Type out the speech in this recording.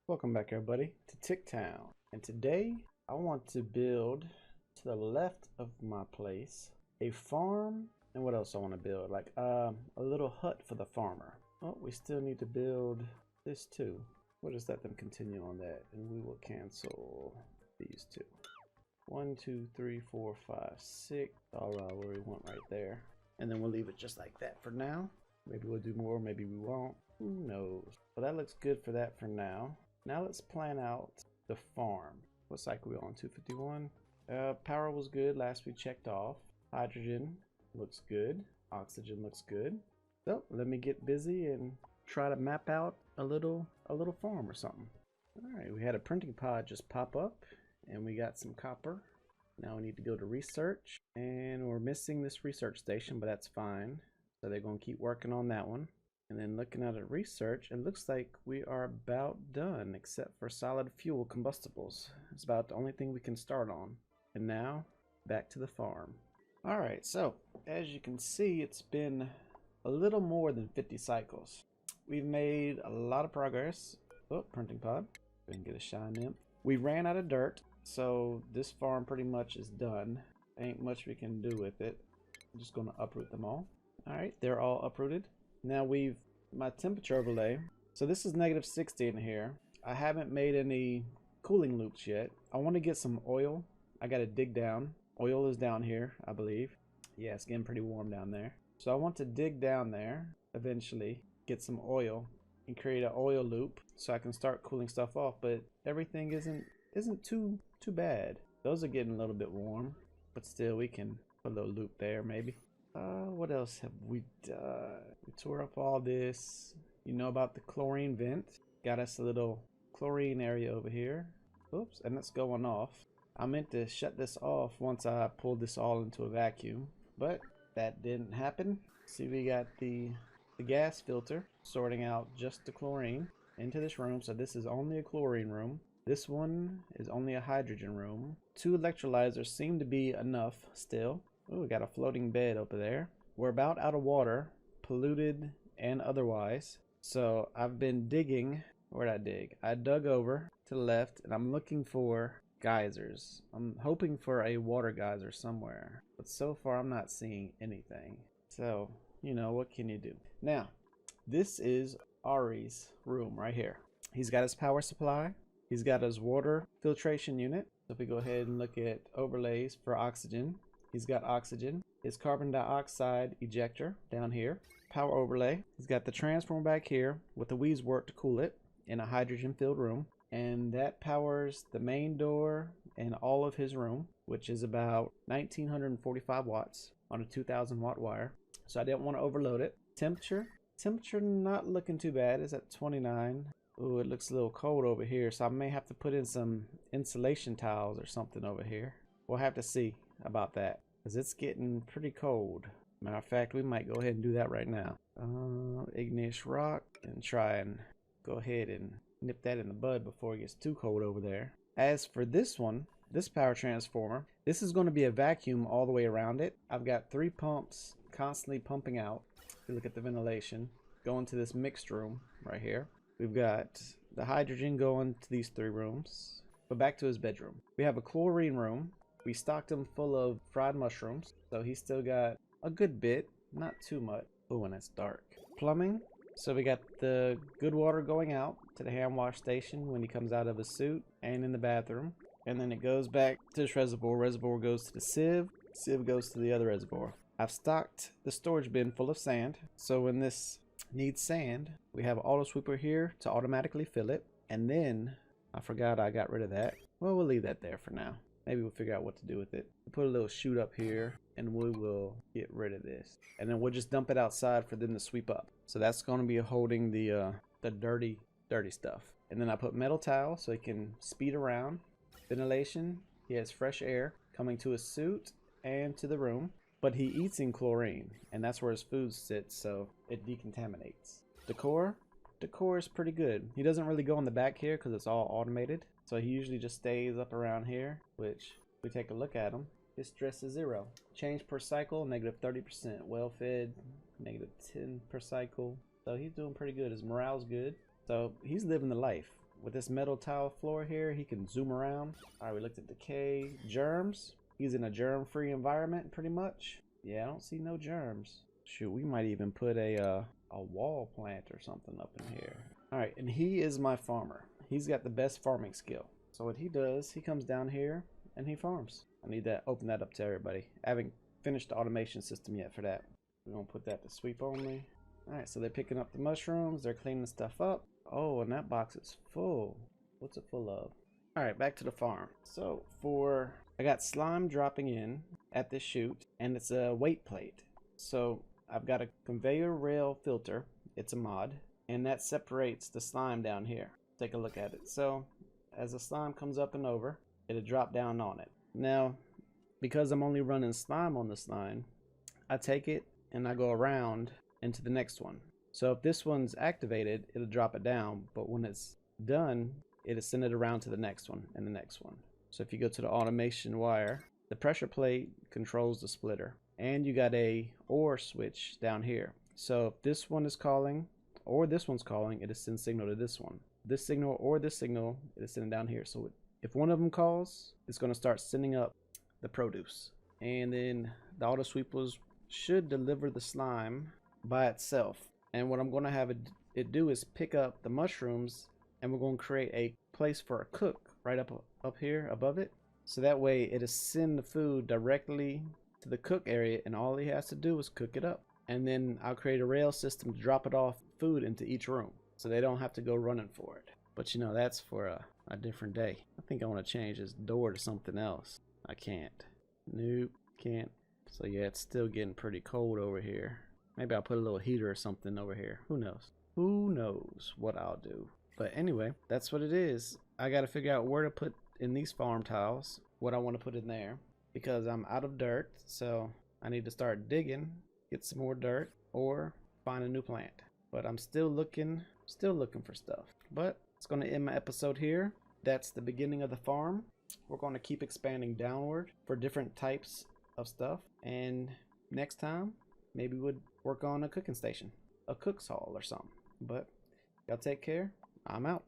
Welcome back everybody to Tick Town, and today I want to build to the left of my place a farm. And what else I want to build, like a little hut for the farmer. Oh, we still need to build this too. We'll just let them continue on that, and we will cancel these two. 1 2 3 4 5 6, all right, where we want right there, and then we'll leave it just like that for now. Maybe we'll do more, maybe we won't, who knows. Well, that looks good for that for now. Now let's plan out the farm. What cycle are we on? 251. Power was good last we checked off. Hydrogen looks good. Oxygen looks good. So let me get busy and try to map out a little farm or something. All right, we had a printing pod just pop up, and we got some copper. Now we need to go to research, and we're missing this research station, but that's fine. So they're going to keep working on that one. And then looking at the research, it looks like we are about done, except for solid fuel combustibles. It's about the only thing we can start on. And now, back to the farm. Alright, so as you can see, it's been a little more than 50 cycles. We've made a lot of progress. Oh, printing pod. We can get a shine imp. We ran out of dirt, so this farm pretty much is done. Ain't much we can do with it. I'm just going to uproot them all. Alright, they're all uprooted. Now my temperature overlay. So this is -60 in here. I haven't made any cooling loops yet. I want to get some oil. I got to dig down. Oil is down here, I believe. Yeah, it's getting pretty warm down there. So I want to dig down there eventually, get some oil and create an oil loop so I can start cooling stuff off, but everything isn't too bad. Those are getting a little bit warm, but still we can put a little loop there maybe. What else have we done? We tore up all this. You know about the chlorine vent. Got us a little chlorine area over here. Oops, and it's going off. I meant to shut this off once I pulled this all into a vacuum, but that didn't happen. See, we got the gas filter sorting out just the chlorine into this room. So this is only a chlorine room. This one is only a hydrogen room. 2 electrolyzers seem to be enough still. Oh, we got a floating bed over there. We're about out of water, polluted and otherwise. So I've been digging. Where'd I dig? I dug over to the left, and I'm looking for geysers. I'm hoping for a water geyser somewhere, but so far I'm not seeing anything. So, you know, what can you do? Now, this is Ari's room right here. He's got his power supply. He's got his water filtration unit. So if we go ahead and look at overlays for oxygen, he's got oxygen. His carbon dioxide ejector down here. Power overlay. He's got the transformer back here with the wheeze work to cool it in a hydrogen filled room. And that powers the main door and all of his room, which is about 1945 watts on a 2000 watt wire. So I didn't want to overload it. Temperature not looking too bad. It's at 29. Ooh, it looks a little cold over here, so I may have to put in some insulation tiles or something over here. We'll have to see about that, because it's getting pretty cold. Matter of fact, we might go ahead and do that right now. Igneous rock, and try and go ahead and nip that in the bud before it gets too cold over there. As for this one, this power transformer, this is going to be a vacuum all the way around it. I've got 3 pumps constantly pumping out. If you look at the ventilation, going to this mixed room right here. We've got the hydrogen going to these 3 rooms. But back to his bedroom. We have a chlorine room. We stocked him full of fried mushrooms, so he's still got a good bit, not too much. Oh, and it's dark. Plumbing. So we got the good water going out to the hand wash station when he comes out of his suit and in the bathroom. And then it goes back to this reservoir. Reservoir goes to the sieve. Sieve goes to the other reservoir. I've stocked the storage bin full of sand. So when this needs sand, we have an auto sweeper here to automatically fill it. And then I forgot I got rid of that. Well, we'll leave that there for now. Maybe we'll figure out what to do with it. We'll put a little chute up here, and we will get rid of this. And then we'll just dump it outside for them to sweep up. So that's going to be holding the dirty stuff. And then I put metal tile so he can speed around. Ventilation, he has fresh air coming to his suit and to the room. But he eats in chlorine, and that's where his food sits, so it decontaminates. Decor is pretty good. He doesn't really go in the back here because it's all automated. So he usually just stays up around here, which if we take a look at him, his stress is 0. Change per cycle, -30%. Well fed, -10 per cycle. So he's doing pretty good. His morale's good. So he's living the life. with this metal tile floor here, he can zoom around. All right, we looked at decay, germs. He's in a germ-free environment pretty much. Yeah, I don't see no germs. Shoot, we might even put a wall plant or something up in here. All right, and he is my farmer. He's got the best farming skill. So what he does, he comes down here and he farms. I need to open that up to everybody. I haven't finished the automation system yet for that. We're gonna put that to sweep only. All right, so they're picking up the mushrooms. They're cleaning stuff up. Oh, and that box is full. What's it full of? All right, back to the farm. So I got slime dropping in at this chute, and it's a weight plate. So I've got a conveyor rail filter. It's a mod, and that separates the slime down here. Take a look at it. So as the slime comes up and over, it'll drop down on it. Now, because I'm only running slime on this line, I take it and I go around into the next one. So if this one's activated, it'll drop it down, but when it's done, it'll send it around to the next one and the next one. So if you go to the automation wire, the pressure plate controls the splitter, and you got a OR switch down here. So if this one is calling or this one's calling, it'll send signal to this one. This signal or this signal, it'll send down here. So if one of them calls, it's going to start sending up the produce, and then the auto sweepers should deliver the slime by itself. And what I'm going to have it do is pick up the mushrooms, and we're going to create a place for a cook right up here above it. So that way it'll send the food directly to the cook area, and all he has to do is cook it up. And then I'll create a rail system to drop it off food into each room, so they don't have to go running for it. But you know, that's for a different day. I think I want to change this door to something else. I can't. Nope, can't. So yeah, it's still getting pretty cold over here. Maybe I'll put a little heater or something over here. Who knows? Who knows what I'll do? But anyway, that's what it is. I got to figure out where to put in these farm tiles, what I want to put in there, because I'm out of dirt. So I need to start digging, get some more dirt, or find a new plant. But I'm still looking for stuff. But it's going to end my episode here. That's the beginning of the farm. We're going to keep expanding downward for different types of stuff. And next time, maybe we'd work on a cooking station, a cook's hall or something. But y'all take care. I'm out.